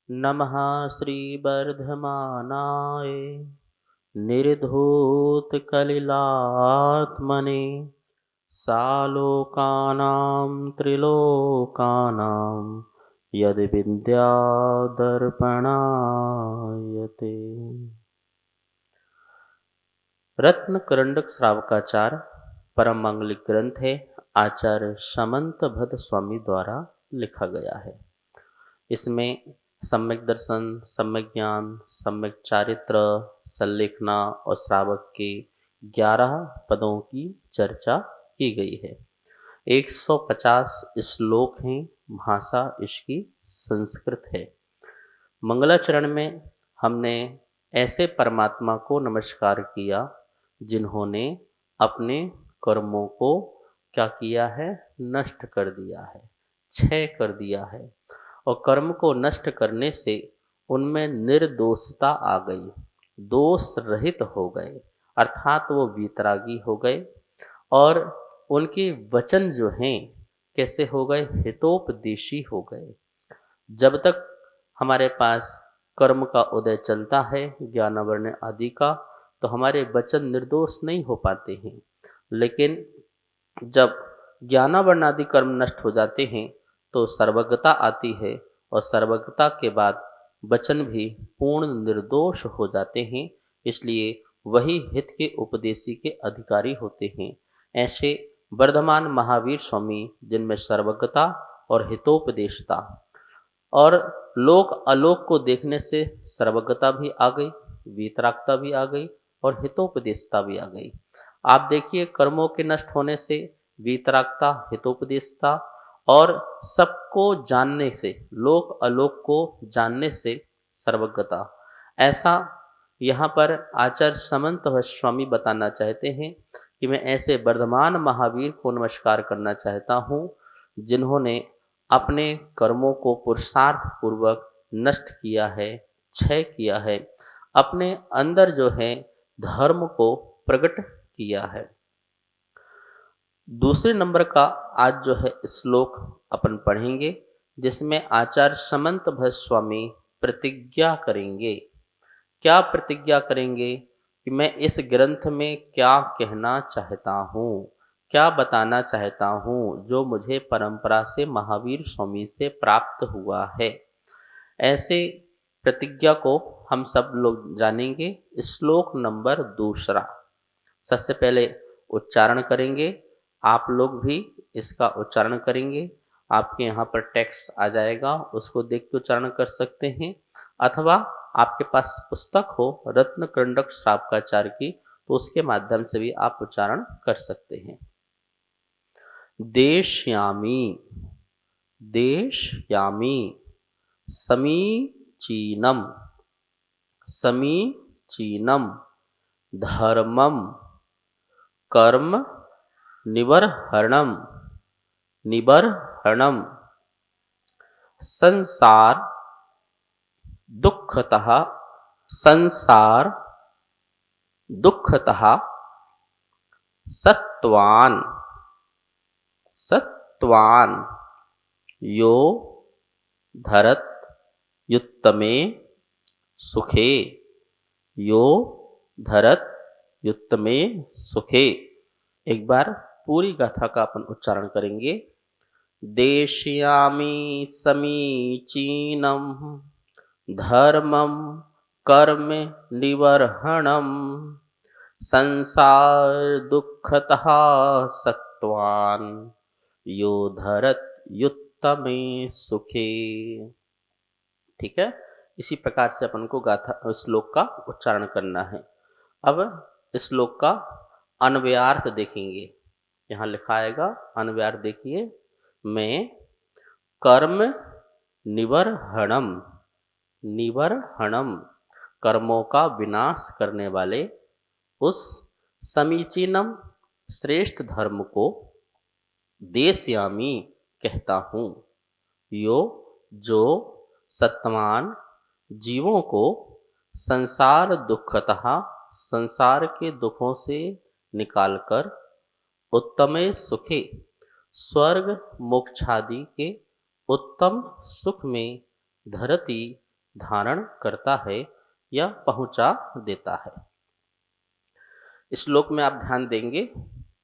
नमः श्रीवर्धमानाय निर्धूतकलिलात्मने सालोकानां त्रिलोकानां यद्विद्यादर्पणायते। रत्न करंडक श्रावकाचार परम मांगलिक ग्रंथ है। आचार्य समंत भद्द स्वामी द्वारा लिखा गया है। इसमें सम्यक दर्शन, सम्यक ज्ञान, सम्यक चारित्र, संलेखना और श्रावक के 11 पदों की चर्चा की गई है। 150 श्लोक हैं। भाषा इसकी संस्कृत है। मंगलाचरण में हमने ऐसे परमात्मा को नमस्कार किया जिन्होंने अपने कर्मों को क्या किया है, नष्ट कर दिया है, क्षय कर दिया है। और कर्म को नष्ट करने से उनमें निर्दोषता आ गई, दोष रहित हो गए, अर्थात वो वीतरागी हो गए। और उनके वचन जो हैं कैसे हो गए, हितोपदेशी हो गए। जब तक हमारे पास कर्म का उदय चलता है, ज्ञानावरण आदि का, तो हमारे वचन निर्दोष नहीं हो पाते हैं। लेकिन जब ज्ञानावरण आदि कर्म नष्ट हो जाते हैं तो सर्वज्ञता आती है, और सर्वज्ञता के बाद वचन भी पूर्ण निर्दोष हो जाते हैं। इसलिए वही हित के उपदेशी के अधिकारी होते हैं। ऐसे वर्धमान महावीर स्वामी, जिनमें सर्वज्ञता और हितोपदेशता और लोक अलोक को देखने से सर्वज्ञता भी आ गई, वीतरागता भी आ गई और हितोपदेशता भी आ गई। आप देखिए, कर्मों के नष्ट होने से वीतरागता, हितोपदेशता और सबको जानने से, लोक अलोक को जानने से सर्वज्ञता। ऐसा यहाँ पर आचार्य समंत स्वामी बताना चाहते हैं कि मैं ऐसे वर्धमान महावीर को नमस्कार करना चाहता हूँ जिन्होंने अपने कर्मों को पुरुषार्थ पूर्वक नष्ट किया है, क्षय किया है, अपने अंदर जो है धर्म को प्रकट किया है। दूसरे नंबर का आज जो है श्लोक अपन पढ़ेंगे, जिसमें आचार्य समंत भट्ट स्वामी प्रतिज्ञा करेंगे। क्या प्रतिज्ञा करेंगे कि मैं इस ग्रंथ में क्या कहना चाहता हूँ, क्या बताना चाहता हूँ, जो मुझे परंपरा से महावीर स्वामी से प्राप्त हुआ है। ऐसे प्रतिज्ञा को हम सब लोग जानेंगे। श्लोक नंबर दूसरा सबसे पहले उच्चारण करेंगे। आप लोग भी इसका उच्चारण करेंगे। आपके यहाँ पर टेक्स्ट आ जाएगा, उसको देख के उच्चारण कर सकते हैं, अथवा आपके पास पुस्तक हो रत्न करंडक श्रावकाचार्य की, तो उसके माध्यम से भी आप उच्चारण कर सकते हैं। देशयामी, देशयामी, समीचीनम, समीचीनम, धर्मम, कर्म निबर्हणम, निबर्हणम, संसार दुःखतः, संसार दुःखतः, सत्वान, सत्वान, यो धरत युत्तमे सुखे, यो धरत युत्तमे सुखे। एक बार पूरी गाथा का अपन उच्चारण करेंगे। देशयामि समीचीनम, धर्मम कर्म निवर्हणम, संसार दुःखतः सत्वान, यो धरत युत्तमे सुखे। ठीक है, इसी प्रकार से अपन को गाथा श्लोक का उच्चारण करना है। अब श्लोक का अन्वयार्थ देखेंगे। यहाँ लिखा आएगा, अन्वयार्थ देखिए। मैं कर्म निबर्हणम, निबर्हणम, कर्मों का विनाश करने वाले उस समीचीनम, श्रेष्ठ धर्म को देशयामी कहता हूँ। यो, जो सत्वान जीवों को संसार दुःखतः, संसार के दुखों से निकालकर, उत्तमे सुखे, स्वर्ग मोक्षादि के उत्तम सुख में, धरती धारण करता है या पहुंचा देता है। इस श्लोक में आप ध्यान देंगे,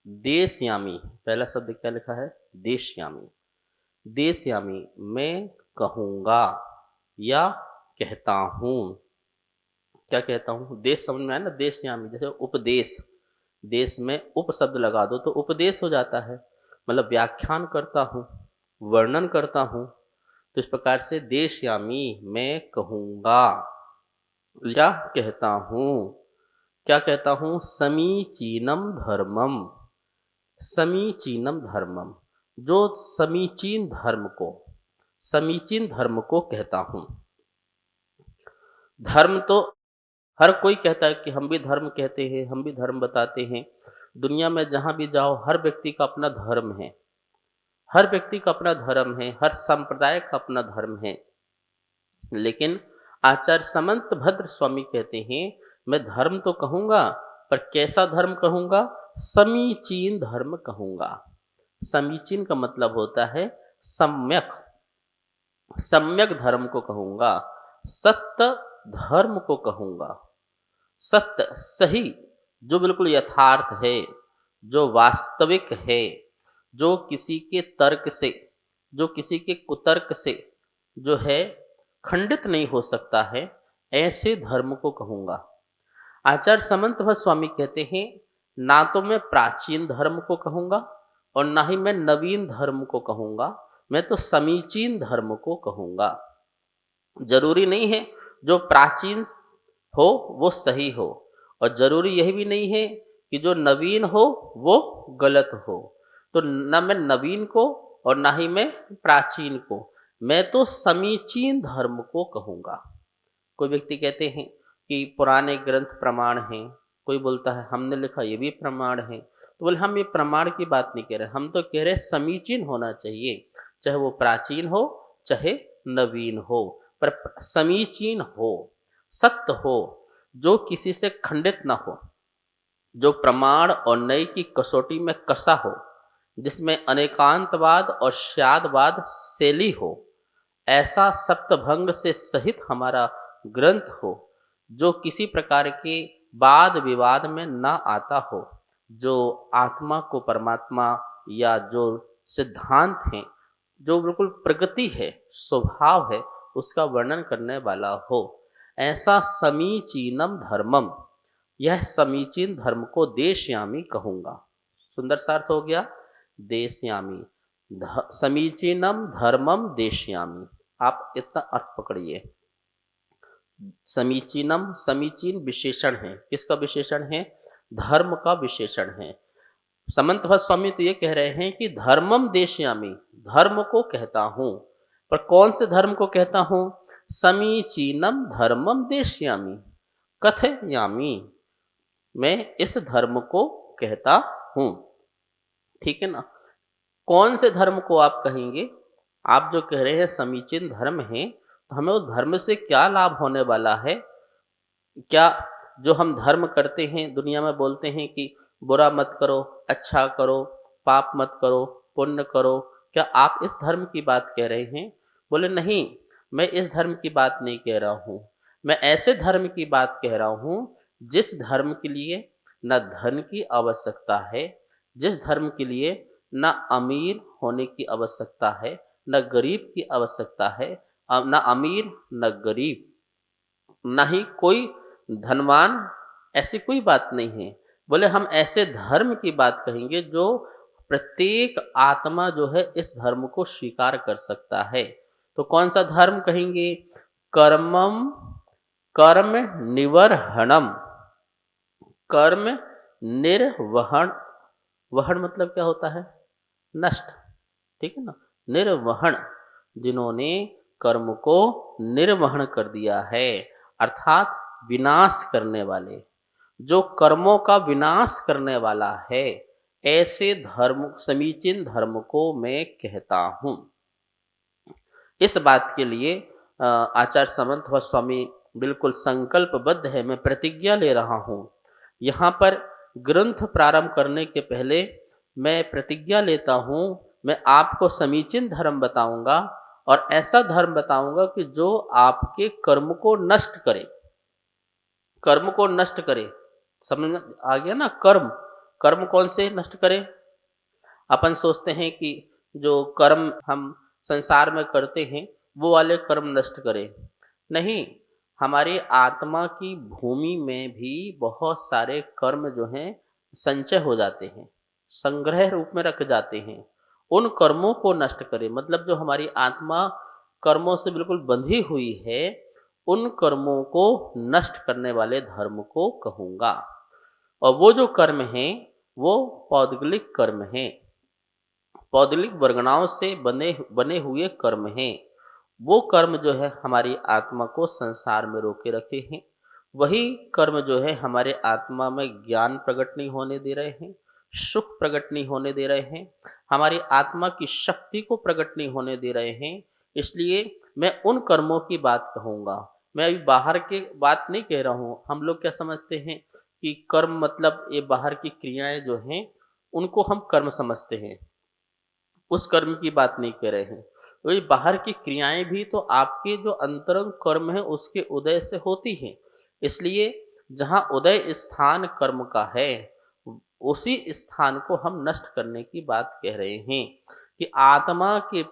देशयामी, पहला शब्द क्या लिखा है? देशयामी। देशयामी, मैं कहूंगा या कहता हूं। क्या कहता हूं? देश समझ में आया ना? देशयामी, जैसे उपदेश, देश में उप शब्द लगा दो तो उपदेश हो जाता है, मतलब व्याख्यान करता हूं, वर्णन करता हूं। तो इस प्रकार से देशयामी, मैं कहूंगा या कहता हूं। क्या कहता हूं? समीचीनम धर्मम। समीचीनम धर्मम, जो समीचीन धर्म को, समीचीन धर्म को कहता हूं। धर्म तो हर कोई कहता है कि हम भी धर्म कहते हैं, हम भी धर्म बताते हैं। दुनिया में जहां भी जाओ हर व्यक्ति का अपना धर्म है, हर व्यक्ति का अपना धर्म है, हर संप्रदाय का अपना धर्म है। लेकिन आचार्य समंत भद्र स्वामी कहते हैं, मैं धर्म तो कहूंगा, पर कैसा धर्म कहूंगा? समीचीन धर्म कहूंगा। समीचीन का मतलब होता है सम्यक, सम्यक धर्म को कहूंगा, सत्य धर्म को कहूंगा। सत्य, सही, जो बिल्कुल यथार्थ है, जो वास्तविक है, जो किसी के तर्क से, जो किसी के कुतर्क से जो है खंडित नहीं हो सकता है, ऐसे धर्म को कहूंगा। आचार्य समंत भट्ट स्वामी कहते हैं, ना तो मैं प्राचीन धर्म को कहूंगा और ना ही मैं नवीन धर्म को कहूंगा, मैं तो समीचीन धर्म को कहूंगा। जरूरी नहीं है जो प्राचीन हो वो सही हो, और जरूरी यही भी नहीं है कि जो नवीन हो वो गलत हो। तो न मैं नवीन को और ना ही मैं प्राचीन को, मैं तो समीचीन धर्म को कहूंगा। कोई व्यक्ति कहते हैं कि पुराने ग्रंथ प्रमाण हैं, कोई बोलता है हमने लिखा ये भी प्रमाण है। तो बोले हम ये प्रमाण की बात नहीं कह रहे, हम तो कह रहे समीचीन होना चाहिए, चाहे वो प्राचीन हो चाहे नवीन हो, पर समीचीन हो, सत्य हो, जो किसी से खंडित ना हो, जो प्रमाण और नए की कसौटी में कसा हो, जिसमें अनेकांतवाद और श्यादवाद शैली हो, ऐसा सप्तभंग से सहित हमारा ग्रंथ हो, जो किसी प्रकार के वाद विवाद में ना आता हो, जो आत्मा को परमात्मा या जो सिद्धांत हैं, जो बिल्कुल प्रगति है, स्वभाव है, उसका वर्णन करने वाला हो, ऐसा समीचीनम धर्मम, यह समीचीन धर्म को देशयामी कहूंगा। सुंदर सा अर्थ हो गया, देशयामी, समीचीनम धर्मम देशयामी। आप इतना अर्थ पकड़िए। समीचीनम, समीचीन विशेषण है, किसका विशेषण है? धर्म का विशेषण है। समंत भट्ट स्वामी तो ये कह रहे हैं कि धर्मम देशयामी, धर्म को कहता हूं, पर कौन से धर्म को कहता हूं? समीचीनम धर्मम देशयामी, कथयामी, मैं इस धर्म को कहता हूं। ठीक है ना? कौन से धर्म को आप कहेंगे? आप जो कह रहे हैं समीचीन धर्म है, तो हमें उस धर्म से क्या लाभ होने वाला है? क्या जो हम धर्म करते हैं, दुनिया में बोलते हैं कि बुरा मत करो, अच्छा करो, पाप मत करो, पुण्य करो, क्या आप इस धर्म की बात कह रहे हैं? बोले नहीं, मैं इस धर्म की बात नहीं कह रहा हूं, मैं ऐसे धर्म की बात कह रहा हूं जिस धर्म के लिए न धन की आवश्यकता है, जिस धर्म के लिए न अमीर होने की आवश्यकता है, न गरीब की आवश्यकता है, न अमीर न गरीब, न ही कोई धनवान, ऐसी कोई बात नहीं है। बोले हम ऐसे धर्म की बात कहेंगे जो प्रत्येक आत्मा जो है इस धर्म को स्वीकार कर सकता है। तो कौन सा धर्म कहेंगे? कर्मम, कर्म निवर्हणम, कर्म निर्वहण, वहन मतलब क्या होता है? नष्ट, ठीक है ना? निर्वहण, जिन्होंने कर्म को निर्वहन कर दिया है, अर्थात विनाश करने वाले, जो कर्मों का विनाश करने वाला है, ऐसे धर्म, समीचीन धर्म को मैं कहता हूं। इस बात के लिए आचार्य समंत भट्ट स्वामी बिल्कुल संकल्पबद्ध है, मैं प्रतिज्ञा ले रहा हूं। यहाँ पर ग्रंथ प्रारंभ करने के पहले मैं प्रतिज्ञा लेता हूं, मैं आपको समीचीन धर्म बताऊंगा और ऐसा धर्म बताऊंगा कि जो आपके कर्म को नष्ट करे, कर्म को नष्ट करे। समझ में आ गया ना? कर्म, कर्म कौन से नष्ट करे? अपन सोचते हैं कि जो कर्म हम संसार में करते हैं वो वाले कर्म नष्ट करे। नहीं, हमारी आत्मा की भूमि में भी बहुत सारे कर्म जो हैं संचय हो जाते हैं, संग्रह रूप में रख जाते हैं। उन कर्मों को नष्ट करे, मतलब जो हमारी आत्मा कर्मों से बिल्कुल बंधी हुई है, उन कर्मों को नष्ट करने वाले धर्म को कहूंगा। और वो जो कर्म हैं वो पौद्गलिक कर्म हैं, पौद्गलिक वर्गणाओं से बने बने हुए कर्म हैं। वो कर्म जो है हमारी आत्मा को संसार में रोके रखे हैं। वही कर्म जो है हमारे आत्मा में ज्ञान प्रकट नहीं होने दे रहे हैं, सुख प्रकट नहीं होने दे रहे हैं, हमारी आत्मा की शक्ति को प्रकट नहीं होने दे रहे हैं। इसलिए मैं उन कर्मों की बात कहूँगा। मैं अभी बाहर की बात नहीं कह रहा हूँ। हम लोग क्या समझते हैं कि कर्म मतलब ये बाहर की क्रियाएं जो हैं उनको हम कर्म समझते हैं, उस कर्म की बात नहीं कह रहे हैं। वही बाहर की क्रियाएं भी तो आपके जो अंतरंग कर्म है उसके उदय से होती हैं। इसलिए जहाँ उदय स्थान कर्म का है उसी स्थान को हम नष्ट करने की बात कह रहे हैं कि आत्मा के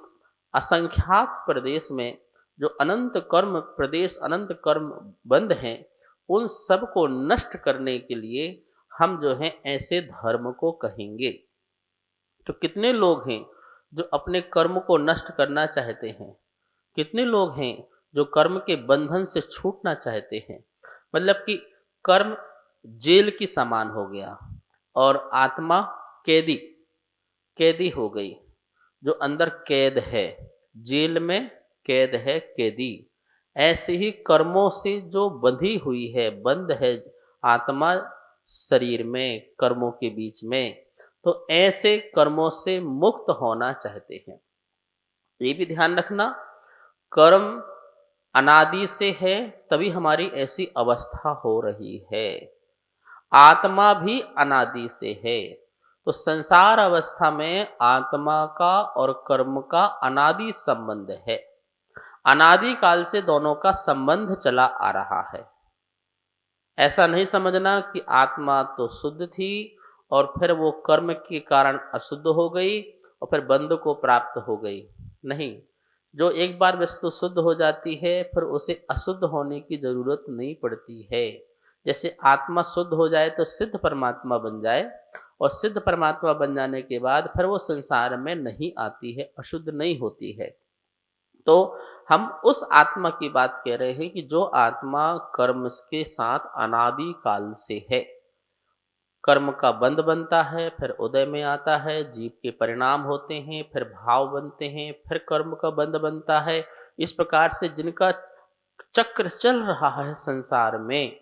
असंख्यात प्रदेश में जो अनंत कर्म प्रदेश, अनंत कर्म बंद हैं, उन सब को नष्ट करने के लिए हम जो है ऐसे धर्म को कहेंगे। तो कितने लोग हैं जो अपने कर्म को नष्ट करना चाहते हैं? कितने लोग हैं जो कर्म के बंधन से छूटना चाहते हैं? मतलब कि कर्म जेल की समान हो गया और आत्मा कैदी, कैदी हो गई। जो अंदर कैद है, जेल में कैद है, कैदी। ऐसे ही कर्मों से जो बंधी हुई है, बंद है आत्मा शरीर में, कर्मों के बीच में, तो ऐसे कर्मों से मुक्त होना चाहते हैं। ये भी ध्यान रखना, कर्म अनादि से है तभी हमारी ऐसी अवस्था हो रही है। आत्मा भी अनादि से है। तो संसार अवस्था में आत्मा का और कर्म का अनादि संबंध है। अनादि काल से दोनों का संबंध चला आ रहा है। ऐसा नहीं समझना कि आत्मा तो शुद्ध थी और फिर वो कर्म के कारण अशुद्ध हो गई और फिर बंध को प्राप्त हो गई। नहीं, जो एक बार वस्तु शुद्ध हो जाती है फिर उसे अशुद्ध होने की जरूरत नहीं पड़ती है। जैसे आत्मा शुद्ध हो जाए तो सिद्ध परमात्मा बन जाए, और सिद्ध परमात्मा बन जाने के बाद फिर वो संसार में नहीं आती है, अशुद्ध नहीं होती है। तो हम उस आत्मा की बात कह रहे हैं कि जो आत्मा कर्म के साथ अनादि काल से है। कर्म का बंध बनता है, फिर उदय में आता है, जीव के परिणाम होते हैं, फिर भाव बनते हैं, फिर कर्म का बंध बनता है। इस प्रकार से जिनका चक्र चल रहा है संसार में,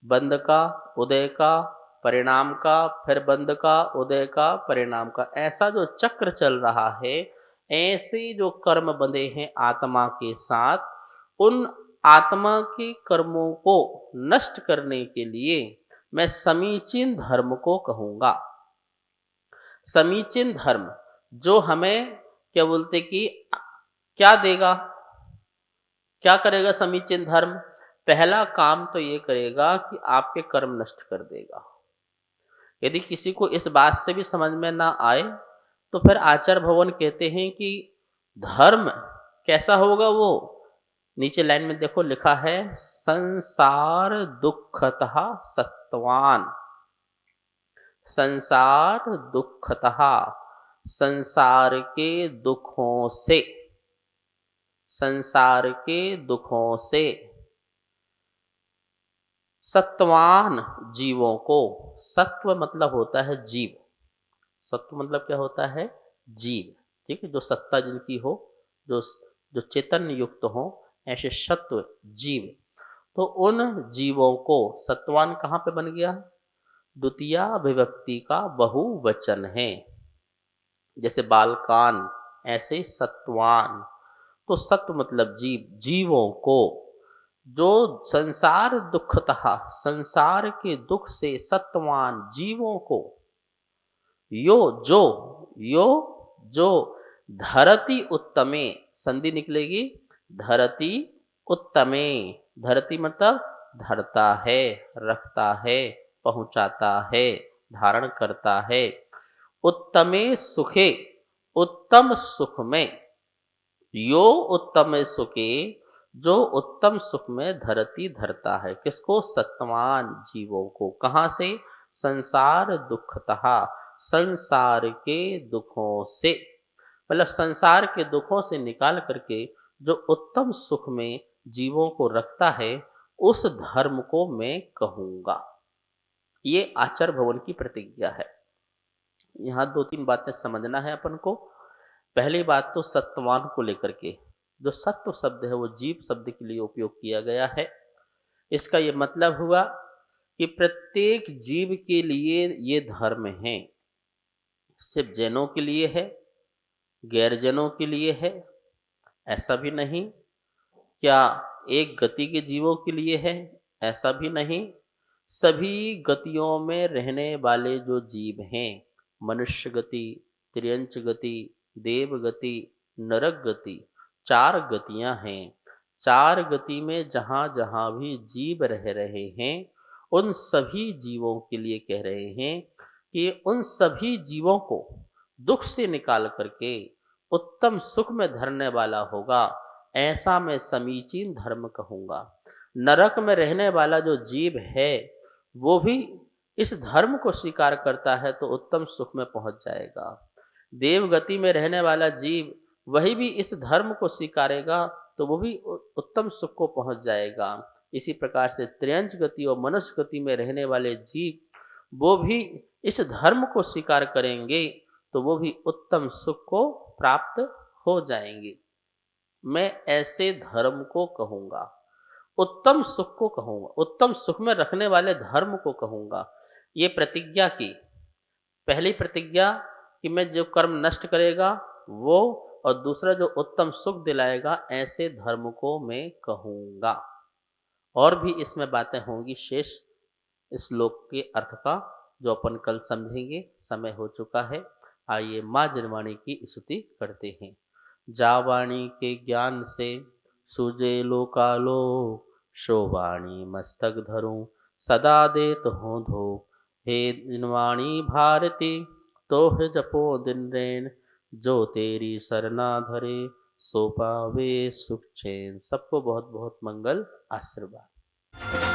बंध का, उदय का, परिणाम का, फिर बंध का, उदय का, परिणाम का, ऐसा जो चक्र चल रहा है, ऐसे जो कर्म बंधे हैं आत्मा के साथ, उन आत्मा के कर्मों को नष्ट करने के लिए मैं समीचीन धर्म को कहूंगा। समीचीन धर्म जो हमें क्या बोलते कि क्या देगा, क्या करेगा समीचीन धर्म? पहला काम तो ये करेगा कि आपके कर्म नष्ट कर देगा। यदि किसी को इस बात से भी समझ में ना आए तो फिर आचार्य भगवान कहते हैं कि धर्म कैसा होगा वो, नीचे लाइन में देखो लिखा है, संसार दुखतः सत्वान। संसार दुखतः, संसार के दुखों से, संसार के दुखों से सत्वान जीवों को। सत्व मतलब होता है जीव, सत्व मतलब क्या होता है? जीव। ठीक है, जो सत्ता जिनकी हो, जो जो चैतन्य युक्त हो, ऐसे सत्व जीव। तो उन जीवों को, सत्वान कहाँ पे बन गया? द्वितीया विभक्ति का बहुवचन है। जैसे बालकान, ऐसे सत्वान। तो सत्व मतलब जीव, जीवों को जो संसार दुखतः, संसार के दुख से सत्वान जीवों को, यो जो, यो जो धरती उत्तमे, संधि निकलेगी धरती उत्तमे। धरती मतलब धरता है, रखता है, पहुंचाता है, धारण करता है। उत्तमे सुखे, उत्तम सुख में। यो उत्तम सुखे, जो उत्तम सुख में धरती धरता है। किसको? सत्वान जीवों को। कहां से? संसार दुखतः, संसार के दुखों से। मतलब संसार के दुखों से निकाल करके जो उत्तम सुख में जीवों को रखता है, उस धर्म को मैं कहूंगा। ये आचार्य भवन की प्रतिज्ञा है। यहाँ दो तीन बातें समझना है अपन को। पहली बात तो सत्वान को लेकर के, जो सत्व शब्द है वो जीव शब्द के लिए उपयोग किया गया है। इसका ये मतलब हुआ कि प्रत्येक जीव के लिए ये धर्म है। सिर्फ जैनों के लिए है, गैर जैनों के लिए है, ऐसा भी नहीं। क्या एक गति के जीवों के लिए है? ऐसा भी नहीं। सभी गतियों में रहने वाले जो जीव हैं, मनुष्य गति, त्रियंच गति, देव गति, नरक गति, चार गतियां हैं। चार गति में जहां जहां भी जीव रह रहे हैं, उन सभी जीवों के लिए कह रहे हैं कि उन सभी जीवों को दुख से निकाल करके उत्तम सुख में धरने वाला होगा, ऐसा मैं समीचीन धर्म कहूंगा। नरक में रहने वाला जो जीव है, वो भी इस धर्म को स्वीकार करता है तो उत्तम सुख में पहुंच जाएगा। देव गति में रहने वाला जीव, वही भी इस धर्म को स्वीकारेगा तो वो भी उत्तम सुख को पहुंच जाएगा। इसी प्रकार से त्रियंच गति और मनुष्य गति में रहने वाले जीव, वो भी इस धर्म को स्वीकार करेंगे तो वो भी उत्तम सुख को प्राप्त हो जाएंगे। मैं ऐसे धर्म को कहूंगा, उत्तम सुख को कहूंगा, उत्तम सुख में रखने वाले धर्म को कहूंगा। ये प्रतिज्ञा की। पहली प्रतिज्ञा कि मैं जो कर्म नष्ट करेगा वो, और दूसरा जो उत्तम सुख दिलाएगा, ऐसे धर्म को मैं कहूंगा। और भी इसमें बातें होंगी शेष इस श्लोक के अर्थ का, जो अपन कल समझेंगे। समय हो चुका है। आइए माँ जनवाणी की स्तुति करते हैं। जावाणी के ज्ञान से सुजे लोकालो, शोवाणी मस्तक धरूं सदा देत हो धो। हे दिनवाणी भारती, तोह जपो दिन रैन, जो तेरी सरना धरे सो पावे सुख चैन। सबको बहुत बहुत मंगल आशीर्वाद।